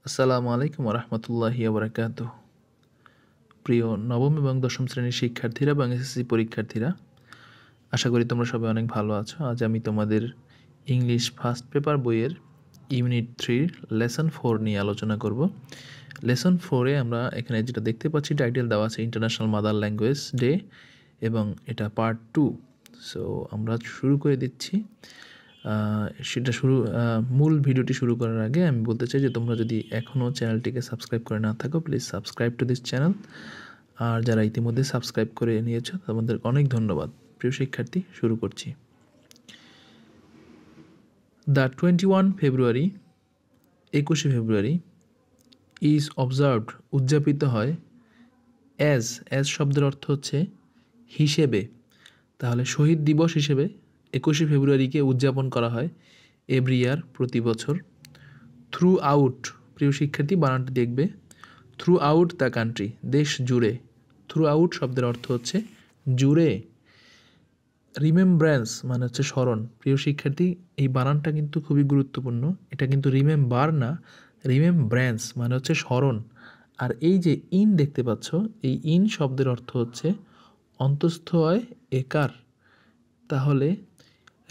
আসসালামু আলাইকুম রহমতুল্লাহি বারাকাতুহ। প্রিয় নবম এবং দশম শ্রেণীর শিক্ষার্থীরা এবং এসএসসি পরীক্ষার্থীরা, আশা করি তোমরা সবাই অনেক ভালো আছো। আজ আমি তোমাদের ইংলিশ ফার্স্ট পেপার বইয়ের ইউনিট 3 লেসন 4 নিয়ে আলোচনা করব। লেসন 4-এ আমরা এখানে যেটা দেখতে পাচ্ছি, টাইটেল দেওয়া আছে ইন্টারন্যাশনাল মাদার ল্যাঙ্গুয়েজ ডে এবং এটা পার্ট 2। সো আমরা শুরু করে দিচ্ছি। মূল ভিডিওটি শুরু করার আগে আমি বলতে চাই যে তোমরা যদি এখনও চ্যানেলটিকে সাবস্ক্রাইব করে না থাকো, please subscribe to this channel. আর যারা ইতিমধ্যে সাবস্ক্রাইব করে নিয়েছো তোমাদের অনেক ধন্যবাদ। প্রিয় শিক্ষার্থী, শুরু করছি। দ্য 21 ফেব্রুয়ারি, 21শে ফেব্রুয়ারি, ইজ অবজার্ভড, উদযাপিত হয়, অ্যাজ শব্দের অর্থ হচ্ছে হিসেবে। তাহলে শহীদ দিবস হিসেবে 21শে ফেব্রুয়ারিকে উদযাপন করা হয় এভরি ইয়ার, প্রতি বছর। থ্রু আউট, প্রিয় শিক্ষার্থী বানানটি দেখবে, থ্রু আউট দ্য কান্ট্রি, দেশ জুড়ে। থ্রু আউট শব্দের অর্থ হচ্ছে জুড়ে। রিমেমব্রেন্স মানে হচ্ছে স্মরণ। প্রিয় শিক্ষার্থী, এই বানানটা কিন্তু খুবই গুরুত্বপূর্ণ। এটা কিন্তু রিমেম্বার না, রিমেমব্রেন্স মানে হচ্ছে স্মরণ। আর এই যে ইন দেখতে পাচ্ছ, এই ইন শব্দের অর্থ হচ্ছে অন্তস্থ হয় একার। তাহলে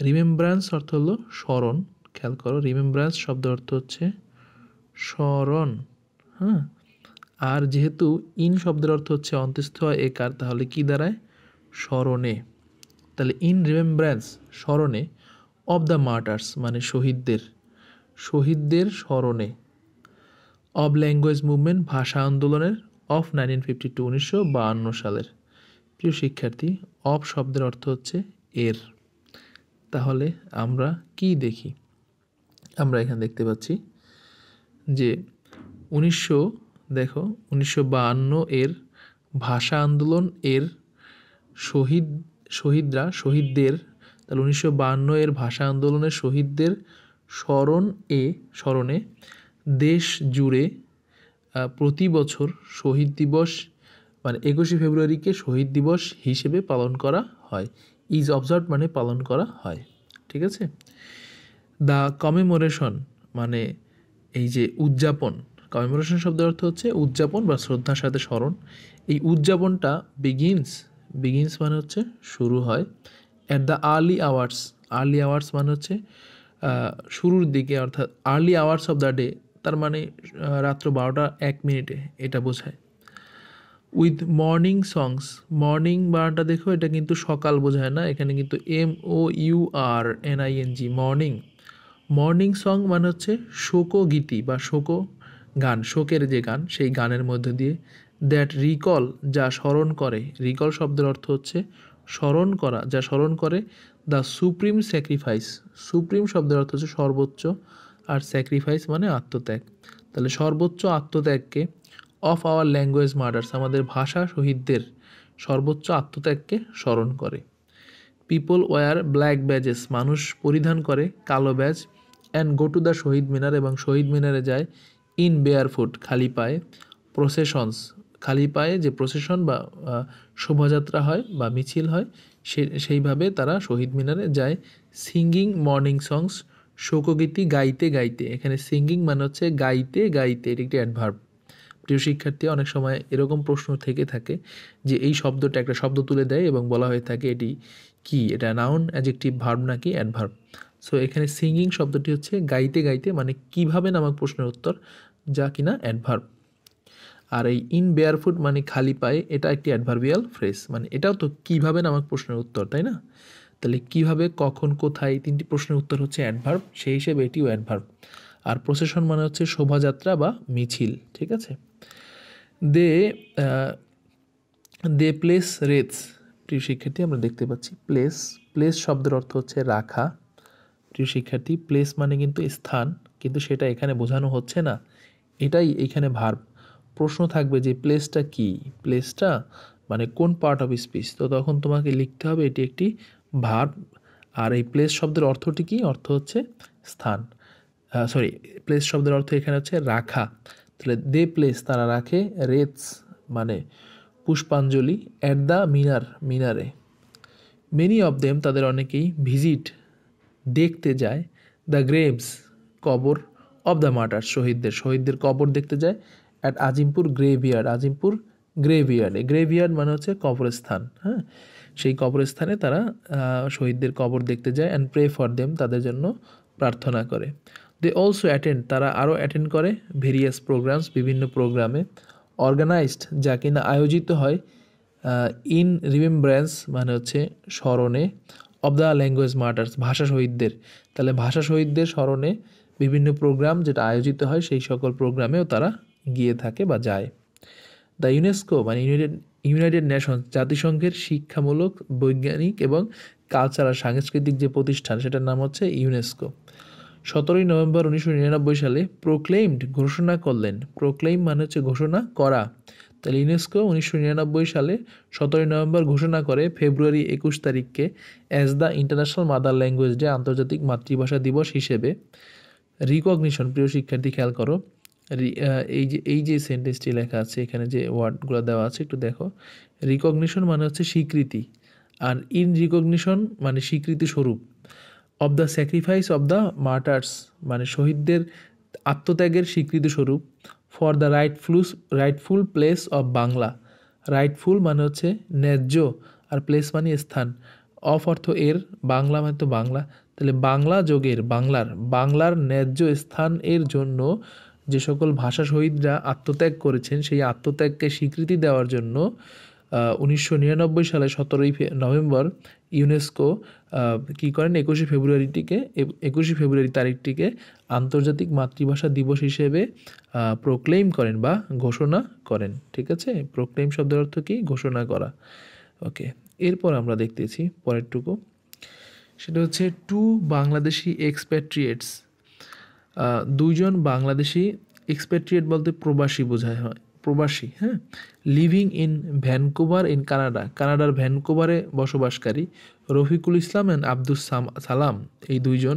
রিমেমব্রেন্স অর্থ হলো স্মরণ। খেয়াল করো, রিমেমব্রেন্স শব্দের অর্থ হচ্ছে স্মরণ। হ্যাঁ, আর যেহেতু ইন শব্দের অর্থ হচ্ছে অন্তস্থ হয় একার, তাহলে কি দাঁড়ায়? স্মরণে। তাহলে ইন রিমেমব্রেন্স, স্মরণে, অব দ্য মার্টার্স মানে শহীদদের স্মরণে। অব ল্যাঙ্গুয়েজ মুভমেন্ট, ভাষা আন্দোলনের, অফ 1952, 1952 সালের। প্রিয় শিক্ষার্থী, অব শব্দের অর্থ হচ্ছে এর। তাহলে আমরা কি দেখি? আমরা এখানে দেখতে পাচ্ছি যে 1952 এর ভাষা আন্দোলন এর শহীদদের, তাহলে 1952 এর ভাষা আন্দোলনের শহীদদের স্মরণে দেশ জুড়ে প্রতি বছর শহীদ দিবস মানে 21শে ফেব্রুয়ারিকে শহীদ দিবস হিসেবে পালন করা হয়। ইজ অবজার্ভ মানে পালন করা হয়। ঠিক আছে। দ্য কমেমোরেশন মানে এই যে উদযাপন, কমেমোরেশন শব্দের অর্থ হচ্ছে উদযাপন বা শ্রদ্ধার সাথে স্মরণ। এই উদযাপনটা বিগিনস মানে হচ্ছে শুরু হয়, অ্যাট দ্য আর্লি আওয়ার্স মানে হচ্ছে শুরুর দিকে, অর্থাৎ early hours of the day, তার মানে রাত্র 12:01 এটা বোঝায়। উইথ মর্নিং সংস, মর্নিং বারটা দেখো, এটা কিন্তু সকাল বোঝায় না, এখানে কিন্তু MOURNING, মর্নিং সং মানে হচ্ছে শোকগীতি বা গান, শোকের যে গান, সেই গানের মধ্য দিয়ে। দ্যাট রিকল, যা স্মরণ করে, রিকল শব্দের অর্থ হচ্ছে স্মরণ করা, যা স্মরণ করে। দ্য সুপ্রিম স্যাক্রিফাইস, সুপ্রিম শব্দের অর্থ হচ্ছে সর্বোচ্চ, আর স্যাক্রিফাইস মানে আত্মত্যাগ। তাহলে সর্বোচ্চ আত্মত্যাগকে, অফ আওয়ার ল্যাঙ্গুয়েজ মার্টার্স, আমাদের ভাষা শহীদদের সর্বোচ্চ আত্মত্যাগকে স্মরণ করে। পিপল ওয়ার ব্ল্যাক ব্যাজেস, মানুষ পরিধান করে কালো badge. And go to the Shaheed Minar, এবং শহীদ মিনারে যায় ইন বেয়ার ফুট, খালি পায়ে। প্রসেশনস, খালি পায়ে যে প্রসেশন বা শোভাযাত্রা হয় বা মিছিল হয়, সেইভাবে তারা শহীদ মিনারে যায়। সিঙ্গিং মর্নিং সংস, শোকগীতি গাইতে গাইতে। এখানে সিঙ্গিং মানে হচ্ছে গাইতে গাইতে, এটি একটি অ্যাডভার্ব। প্রিয় শিক্ষার্থী, অনেক সময় এরকম প্রশ্ন থেকে থাকে যে এই শব্দটা একটা শব্দ তুলে দেয় এবং বলা হয়ে থাকে এটি কি, এটা নাউন, অ্যাডজেক্টিভ, ভার্ব নাকি অ্যাডভার্ব। সো এখানে সিঙ্গিং শব্দটি হচ্ছে গাইতে গাইতে, মানে কিভাবে নামক প্রশ্নের উত্তর, যা কিনা অ্যাডভার্ব। আর এই ইন বেয়ারফুট মানে খালি পায়ে, এটা একটি অ্যাডভার্বিয়াল ফ্রেজ, মানে এটাও তো কিভাবে নামক প্রশ্নের উত্তর, তাই না? তাহলে কিভাবে, কখন, কোথায়, তিনটি প্রশ্নের উত্তর হচ্ছে অ্যাডভার্ব, সেই হিসেবে এটিও অ্যাডভার্ব। আর প্রসেশন মানে হচ্ছে শোভাযাত্রা বা মিছিল। ঠিক আছে। দে প্লেস রেটস, প্রিয় শিক্ষার্থী, আমরা দেখতে পাচ্ছি প্লেস শব্দের অর্থ হচ্ছে রাখা। প্রিয় শিক্ষার্থী, প্লেস মানে কিন্তু স্থান, কিন্তু সেটা এখানে বোঝানো হচ্ছে না, এটাই এইখানে ভার্ব। প্রশ্ন থাকবে যে প্লেসটা কি, প্লেসটা মানে কোন পার্ট অফ স্পিচ, তো তখন তোমাকে লিখতে হবে এটি একটি ভার্ব। আর এই প্লেস শব্দের অর্থটি কি? অর্থ হচ্ছে স্থান, প্লেস শব্দের অর্থ এখানে হচ্ছে রাখা। তাহলে দে প্লেস, তারা রাখে, রেটস মানে পুষ্পাঞ্জলি, অ্যাট দ্য মিনারে। মেনি অফ দেম, তাদের অনেকেই, ভিজিট দেখতে যায়, দ্য গ্রেভস কবর, অফ দ্য মার্টার্স, শহীদদের কবর দেখতে যায় অ্যাট আজিমপুর গ্রেভিয়ার্ড। গ্রেভিয়ার্ড মানে হচ্ছে কবরস্থান, হ্যাঁ, সেই কবরস্থানে তারা শহীদদের কবর দেখতে যায় অ্যান্ড প্রে ফর দেম, তাদের জন্য প্রার্থনা করে। দে অলসো অ্যাটেন্ড, তারা আরও অ্যাটেন্ড করে ভেরিয়াস প্রোগ্রামস, বিভিন্ন প্রোগ্রামে অর্গানাইজড, যা কিনা আয়োজিত হয় ইন রিমেম্ব্রেন্স মানে হচ্ছে স্মরণে, অব দ্য ল্যাঙ্গুয়েজ মার্টার্স, ভাষা শহীদদের। তাহলে ভাষা শহীদদের স্মরণে বিভিন্ন প্রোগ্রাম যেটা আয়োজিত হয় সেই সকল প্রোগ্রামেও তারা গিয়ে থাকে বা যায়। দ্য ইউনেস্কো মানে ইউনাইটেড নেশনস, জাতিসংঘের শিক্ষামূলক, বৈজ্ঞানিক এবং কালচারাল সাংস্কৃতিক যে প্রতিষ্ঠান সেটার নাম হচ্ছে ইউনেস্কো। 17 নভেম্বর 1999 সালে প্রোক্লেইমড, ঘোষণা করলেন। প্রোক্লেইম মানে হচ্ছে ঘোষণা করা। তাহলে ইউনেস্কো 1999 সালে 17 নভেম্বর ঘোষণা করে ফেব্রুয়ারি 21 তারিখকে as the international mother language day, আন্তর্জাতিক মাতৃভাষা দিবস হিসেবে। রিকগনিশন, প্রিয় শিক্ষার্থী খেয়াল করো, এই যে সেন্টেন্সটি লেখা আছে এখানে যে ওয়ার্ডগুলো দেওয়া আছে একটু দেখো। রিকগনিশন মানে হচ্ছে স্বীকৃতি, আর ইন রিকগনিশন মানে স্বীকৃতি স্বরূপ। Of the sacrifice of the martyrs মানে শহীদদের আত্মত্যাগের স্বীকৃতি স্বরূপ। For the rightful place of Bangla, Writefull মানে হচ্ছে ন্যায্য, আর প্লেস মানে স্থান, অফ অর্থ এর, বাংলা মানে তো বাংলা, তাহলে বাংলা যোগের বাংলার ন্যায্য স্থান এর জন্য যে সকল ভাষা শহীদরা আত্মত্যাগ করেছেন সেই আত্মত্যাগকে স্বীকৃতি দেওয়ার জন্য 1999 সালে 17 নভেম্বর ইউনেস্কো কী করেন, 21শে ফেব্রুয়ারি তারিখটিকে আন্তর্জাতিক মাতৃভাষা দিবস হিসেবে প্রোক্লেইম করেন বা ঘোষণা করেন। ঠিক আছে, প্রোক্লেইম শব্দের অর্থ কি, ঘোষণা করা। ওকে, এরপর আমরা দেখতেছি পরেরটুকু, সেটা হচ্ছে টু বাংলাদেশি এক্সপ্যাট্রিয়েটস, দুইজন বাংলাদেশি, এক্সপ্যাট্রিয়েট বলতে প্রবাসী বোঝায় হয়, প্রবাসী, হ্যাঁ, লিভিং ইন ভ্যানকুভার ইন কানাডার ভ্যানকুভারে বসবাসকারী রফিকুল ইসলাম অ্যান্ড আব্দুস সালাম, এই দুইজন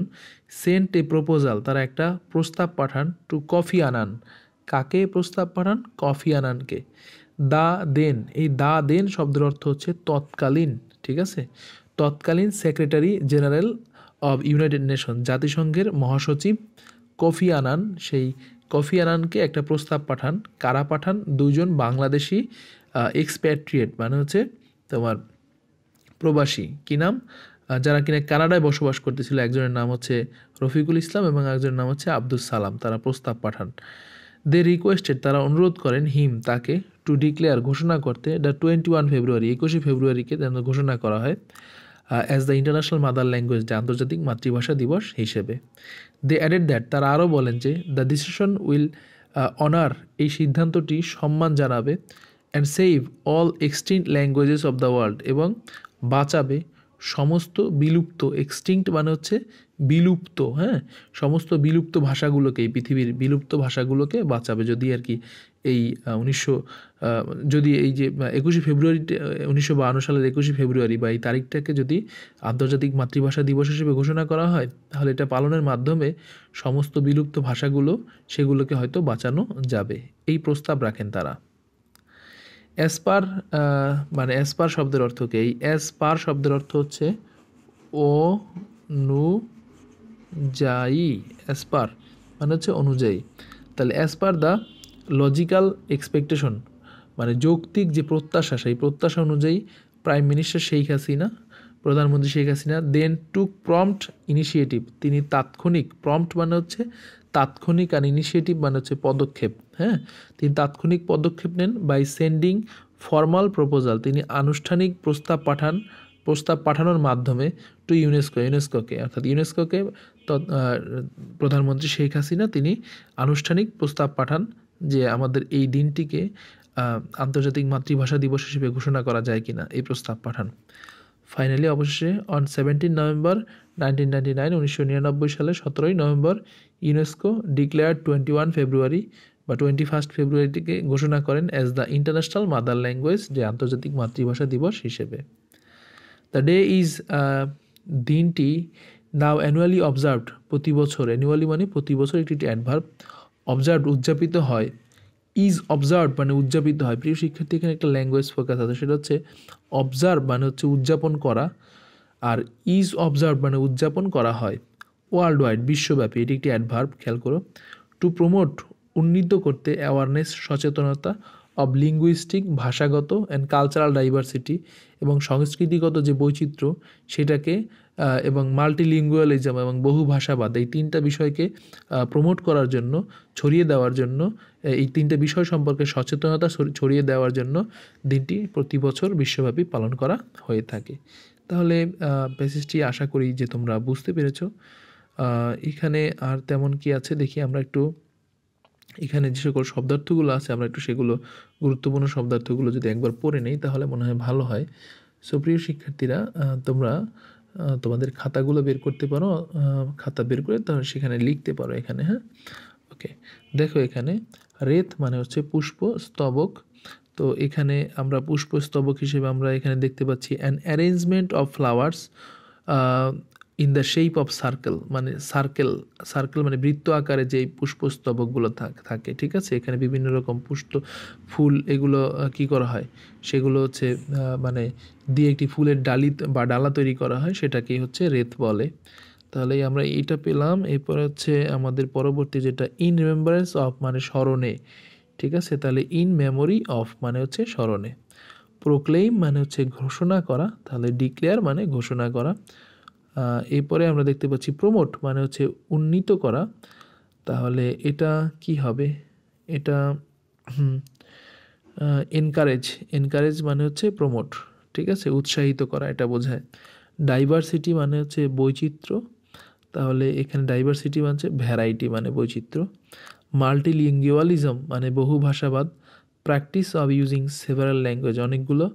সেন্ট এ প্রপোজাল, তারা একটা প্রস্তাব পাঠান টু কফি আনান, কাকে প্রস্তাব পাঠান, কফি আনানকে। দা দেন, এই দা দেন শব্দের অর্থ হচ্ছে তৎকালীন, ঠিক আছে, তৎকালীন secretary general of United nation, জাতিসংঘের মহাসচিব কফি আনান, সেই কফি আনানকে একটা প্রস্তাব পাঠান। কারা পাঠান, দুইজন বাংলাদেশি এক্সপ্যাট্রিয়েট মানে হচ্ছে তোমার প্রবাসী, কী নাম, যারা কিনা কানাডায় বসবাস করতেছিল, একজনের নাম হচ্ছে রফিকুল ইসলাম এবং একজনের নাম হচ্ছে আব্দুস সালাম, তারা প্রস্তাব পাঠান। দে রিকোয়েস্টেড, তারা অনুরোধ করেন, হিম তাকে, টু ডিক্লেয়ার ঘোষণা করতে, দ্য 21 ফেব্রুয়ারি 21শে ফেব্রুয়ারিকে যেন ঘোষণা করা হয় as the international mother language day, আন্তর্জাতিক মাতৃভাষা দিবস হিসেবে। দে অ্যাডেড দ্যাট, তারা আরও বলেন যে দ্য ডিসিশন উইল অনার, এই সিদ্ধান্তটি সম্মান জানাবে, and save all extinct languages of the world, এবং বাঁচাবে সমস্ত বিলুপ্ত, এক্সটিংক্ট মানে হচ্ছে বিলুপ্ত, হ্যাঁ, সমস্ত বিলুপ্ত ভাষাগুলোকে, এই পৃথিবীর বিলুপ্ত ভাষাগুলোকে বাঁচাবে। যদি আর কি এই যদি এই যে 21শে ফেব্রুয়ারি 1952 সালের 21শে ফেব্রুয়ারি বা এই তারিখটাকে যদি আন্তর্জাতিক মাতৃভাষা দিবস হিসেবে ঘোষণা করা হয়, তাহলে এটা পালনের মাধ্যমে সমস্ত বিলুপ্ত ভাষাগুলো সেগুলোকে হয়তো বাঁচানো যাবে, এই প্রস্তাব রাখেন তারা। অ্যাসপার মানে অ্যাসপার শব্দের অর্থ কি, এই অ্যাসপার শব্দের অর্থ হচ্ছে অনুযায়ী, অ্যাসপার মানে হচ্ছে অনুযায়ী। তাহলে অ্যাসপার দ্য লজিক্যাল এক্সপেকটেশন মানে যৌক্তিক যে প্রত্যাশা, সেই প্রত্যাশা অনুযায়ী প্রাইম মিনিস্টার শেখ হাসিনা, প্রধানমন্ত্রী শেখ হাসিনা দেন টুক প্রম্পট ইনিশিয়েটিভ, তিনি তাৎক্ষণিক, প্রম্পট মানে হচ্ছে তাৎক্ষণিক, আর ইনিশিয়েটিভ মানে হচ্ছে পদক্ষেপ, হ্যাঁ, তিনি তাৎক্ষণিক পদক্ষেপ নেন বাই সেন্ডিং ফর্মাল প্রপোজাল, তিনি আনুষ্ঠানিক প্রস্তাব পাঠানোর মাধ্যমে টু ইউনেস্কোকে অর্থাৎ ইউনেস্কোকে প্রধানমন্ত্রী শেখ হাসিনা তিনি আনুষ্ঠানিক প্রস্তাব পাঠান যে আমাদের এই দিনটিকে আন্তর্জাতিক মাতৃভাষা দিবস হিসেবে ঘোষণা করা যায় কিনা, এই প্রস্তাব পাঠান। ফাইনালি অবশেষে অন 17 নভেম্বর 1999 সালে 17 নভেম্বর ইউনেস্কো ডিক্লেয়ার 21 ফেব্রুয়ারি বা 21 ফেব্রুয়ারিটিকে ঘোষণা করেন as the international mother language, যে আন্তর্জাতিক মাতৃভাষা দিবস হিসেবে। দ্য ডে ইজ, দিনটি নাও অ্যানুয়ালি অবজার্ভড, প্রতি বছর, অ্যানুয়ালি মানে প্রতি বছর, একটি অ্যাডভার্ব, অবজার্ভড উদযাপিত হয়, ইজ অবজার্ভ মানে উদযাপিত হয়। প্রিয় শিক্ষার্থী, এখানে একটা ল্যাঙ্গুয়েজ ফোকাস আছে, সেটা হচ্ছে অবজার্ভ মানে হচ্ছে উদযাপন করা, আর ইজ অবজার্ভ মানে উদযাপন করা হয়। ওয়ার্ল্ড ওয়াইড বিশ্বব্যাপী, এটি একটি অ্যাডভার্ব, খেয়াল করো। টু প্রমোট উন্নীত করতে, অ্যাওয়ারনেস সচেতনতা, অব লিঙ্গুইস্টিক ভাষাগত অ্যান্ড কালচারাল ডাইভার্সিটি এবং সংস্কৃতিগত যে বৈচিত্র্য সেটাকে এবং মাল্টিলিঙ্গুয়ালিজম এবং বহুভাষাবাদ এই তিনটা বিষয়কে প্রমোট করার জন্য, ছড়িয়ে দেওয়ার জন্য, এই তিনটা বিষয় সম্পর্কে সচেতনতা ছড়িয়ে দেওয়ার জন্য দিনটি প্রতি বছর বিশ্বব্যাপী পালন করা হয়ে থাকে। তাহলে প্যাসেজটি আশা করি যে তোমরা বুঝতে পেরেছো। এখানে আর তেমন কি আছে দেখি আমরা একটু। এখানে যে সকল শব্দার্থগুলো আছে আমরা একটু সেগুলো, গুরুত্বপূর্ণ শব্দার্থগুলো যদি একবার পড়ে নেই তাহলে মনে হয় ভালো হয়। সো প্রিয় শিক্ষার্থীরা, তোমরা তোমাদের খাতাগুলো বের করতে পারো, খাতা বের করে তাহলে সেখানে লিখতে পারো এখানে। হ্যাঁ, ওকে। দেখো এখানে রেত মানে হচ্ছে পুষ্প স্তবক। তো এখানে আমরা পুষ্প স্তবক হিসেবে আমরা এখানে দেখতে পাচ্ছি an arrangement of flowers in the shape of circle, মানে সার্কেল মানে বৃত্ত আকারে যে পুষ্পস্তবকগুলো থাকে, ঠিক আছে। এখানে বিভিন্ন রকম ফুল এগুলো কি করা হয়, সেগুলো হচ্ছে মানে দিয়ে একটি ফুলের ডালি বা ডালা তৈরি করা হয়, সেটাকেই হচ্ছে রেত বলে। তাহলে আমরা এইটা পেলাম। এরপর হচ্ছে আমাদের পরবর্তী যেটা ইন রিমেম্বারেন্স অফ মানে স্মরণে, ঠিক আছে। তাহলে ইন মেমোরি অফ মানে হচ্ছে স্মরণে। প্রোক্লেইম মানে হচ্ছে ঘোষণা করা, তাহলে ডিক্লেয়ার মানে ঘোষণা করা। এরপরে আমরা দেখতে পাচ্ছি প্রমোট মানে হচ্ছে উন্নীত করা, তাহলে এটা কি হবে, এটা এনকারেজ মানে হচ্ছে প্রমোট, ঠিক আছে, উৎসাহিত করা এটা বোঝায়। ডাইভার্সিটি মানে হচ্ছে বৈচিত্র্য, তাহলে এখানে ডাইভার্সিটি মানে ভ্যারাইটি মানে বৈচিত্র্য। মাল্টিলিঙ্গুয়ালিজম মানে বহুভাষাবাদ। Practice of using several language, অনেকগুলো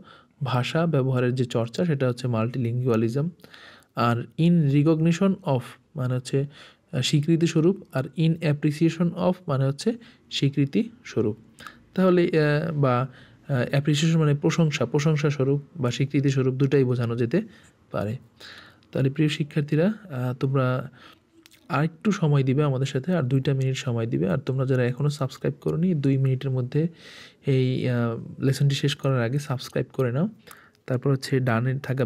ভাষা ব্যবহারের যে চর্চা সেটা হচ্ছে মাল্টিলিঙ্গুয়ালিজম। আর ইন রিকগনিশন অফ মানে হচ্ছে স্বীকৃতিস্বরূপ, আর ইন অ্যাপ্রিসিয়েশন অফ মানে হচ্ছে স্বীকৃতিস্বরূপ। তাহলে বা অ্যাপ্রিসিয়েশন মানে প্রশংসা স্বরূপ বা স্বীকৃতিস্বরূপ, দুটাই বোঝানো যেতে পারে। তাহলে প্রিয় শিক্ষার্থীরা, তোমরা আর একটু সময় দিবে আমাদের সাথে, আর 2 মিনিট সময় দিবে। আর তোমরা যারা এখনও সাবস্ক্রাইব করোনি, 2 মিনিটের মধ্যে এই লেসনটি শেষ করার আগে সাবস্ক্রাইব করে নাও। তারপর হচ্ছে ডানে থাকা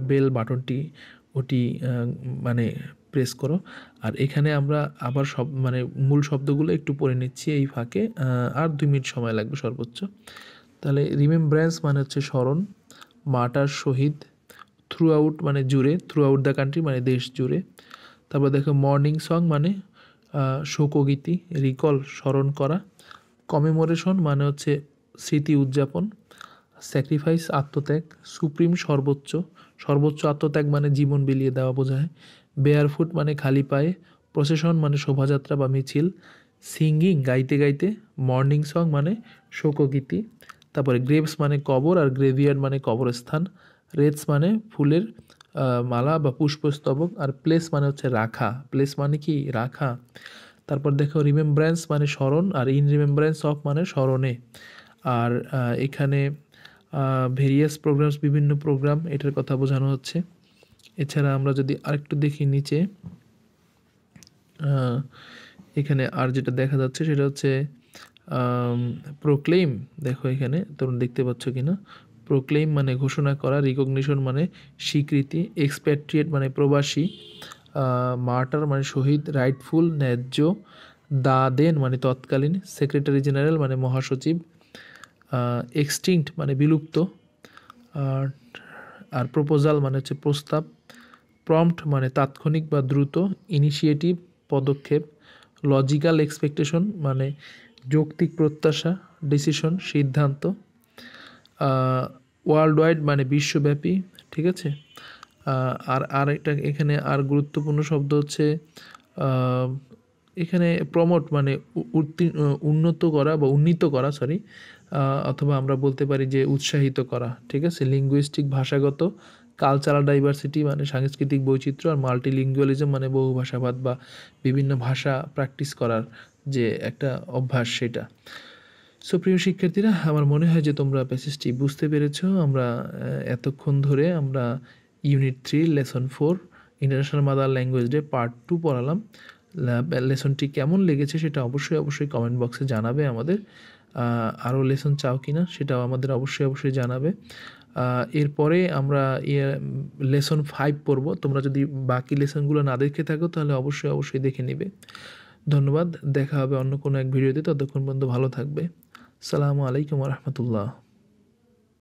বেল বাটনটি ওটি মানে প্রেস করো। আর এখানে আমরা আবার মানে মূল শব্দগুলো একটু পড়ে নিচ্ছি এই ফাঁকে, আর 2 মিনিট সময় লাগবে সর্বোচ্চ। তাহলে রিমেম্ব্রেন্স মানে হচ্ছে স্মরণ, মার্টার শহীদ, থ্রু আউট মানে জুড়ে, থ্রু আউট দ্য কান্ট্রি মানে দেশ জুড়ে। তারপর দেখো মর্নিং সং মানে শোকগীতি, রিকল স্মরণ করা, কমেমোরেশন মানে হচ্ছে স্মৃতি উদযাপন, স্যাক্রিফাইস আত্মত্যাগ, সুপ্রিম সর্বোচ্চ আত্মত্যাগ মানে জীবন বিলিয়ে দেওয়া বোঝায়। বেয়ারফুট মানে খালি পায়ে, প্রসেশন মানে শোভাযাত্রা বা মিছিল, সিঙ্গিং গাইতে গাইতে, মর্নিং সং মানে শোকগীতি। তারপরে গ্রেভস মানে কবর, আর গ্রেভিয়ার্ড মানে কবরস্থান। রেটস মানে ফুলের মালা বা পুষ্পস্তবক, আর প্লেস মানে হচ্ছে রাখা, প্লেস মানে কি রাখা। তারপর দেখো রিমেম্ব্রেন্স মানে স্মরণ, আর ইন রিমেম্ব্রেন্স অফ মানে স্মরণে। আর এখানে ভেরিয়াস প্রোগ্রামস বিভিন্ন প্রোগ্রাম এটার কথা বোঝানো হচ্ছে। এছাড়া আমরা যদি আরেকটু দেখি নিচে, এখানে আর যেটা দেখা যাচ্ছে সেটা হচ্ছে প্রোক্লেইম। দেখো এখানে তোমরা দেখতে পাচ্ছ কিনা, প্রোক্লেইম মানে ঘোষণা করা, রিকগনিশন মানে স্বীকৃতি, এক্সপ্যাট্রিয়েট মানে প্রবাসী, মার্টার মানে শহীদ, রাইটফুল ন্যায্য, দা দেন মানে তৎকালীন, সেক্রেটারি জেনারেল মানে মহাসচিব, এক্সটিংক্ট মানে বিলুপ্ত, আর প্রপোজাল মানে হচ্ছে প্রস্তাব, প্রম্পট মানে তাৎক্ষণিক বা দ্রুত, ইনিশিয়েটিভ পদক্ষেপ, লজিক্যাল এক্সপেকটেশন মানে যৌক্তিক প্রত্যাশা, ডিসিশন সিদ্ধান্ত, ওয়ার্ল্ড ওয়াইড মানে বিশ্বব্যাপী, ঠিক আছে। আর একটা এখানে আর গুরুত্বপূর্ণ শব্দ হচ্ছে এখানে প্রমোট মানে উন্নীত করা অথবা আমরা বলতে পারি যে উৎসাহিত করা, ঠিক আছে। লিঙ্গুইস্টিক ভাষাগত, কালচারাল ডাইভার্সিটি মানে সাংস্কৃতিক বৈচিত্র্য, আর মাল্টিলিঙ্গুয়ালিজম মানে বহুভাষাবাদ বা বিভিন্ন ভাষা প্র্যাকটিস করার যে একটা অভ্যাস সেটা। সো প্রিয় শিক্ষার্থীরা, আমার মনে হয় যে তোমরা প্যাসেজটি বুঝতে পেরেছো। আমরা এতক্ষণ ধরে আমরা unit 3 lesson 4 international mother language day part 2 পড়ালাম। লেসনটি কেমন লেগেছে সেটা অবশ্যই কমেন্ট বক্সে জানাবে আমাদের। আরও লেসন চাও কি না সেটাও আমাদের অবশ্যই জানাবে। এরপরে আমরা লেসন 5 পড়ব। তোমরা যদি বাকি লেসনগুলো না দেখে থাকো তাহলে অবশ্যই দেখে নিবে। ধন্যবাদ। দেখা হবে অন্য কোনো এক ভিডিওতে। ততক্ষণ পর্যন্ত ভালো থাকবে। আসসালামু আলাইকুম ওয়া রাহমাতুল্লাহ।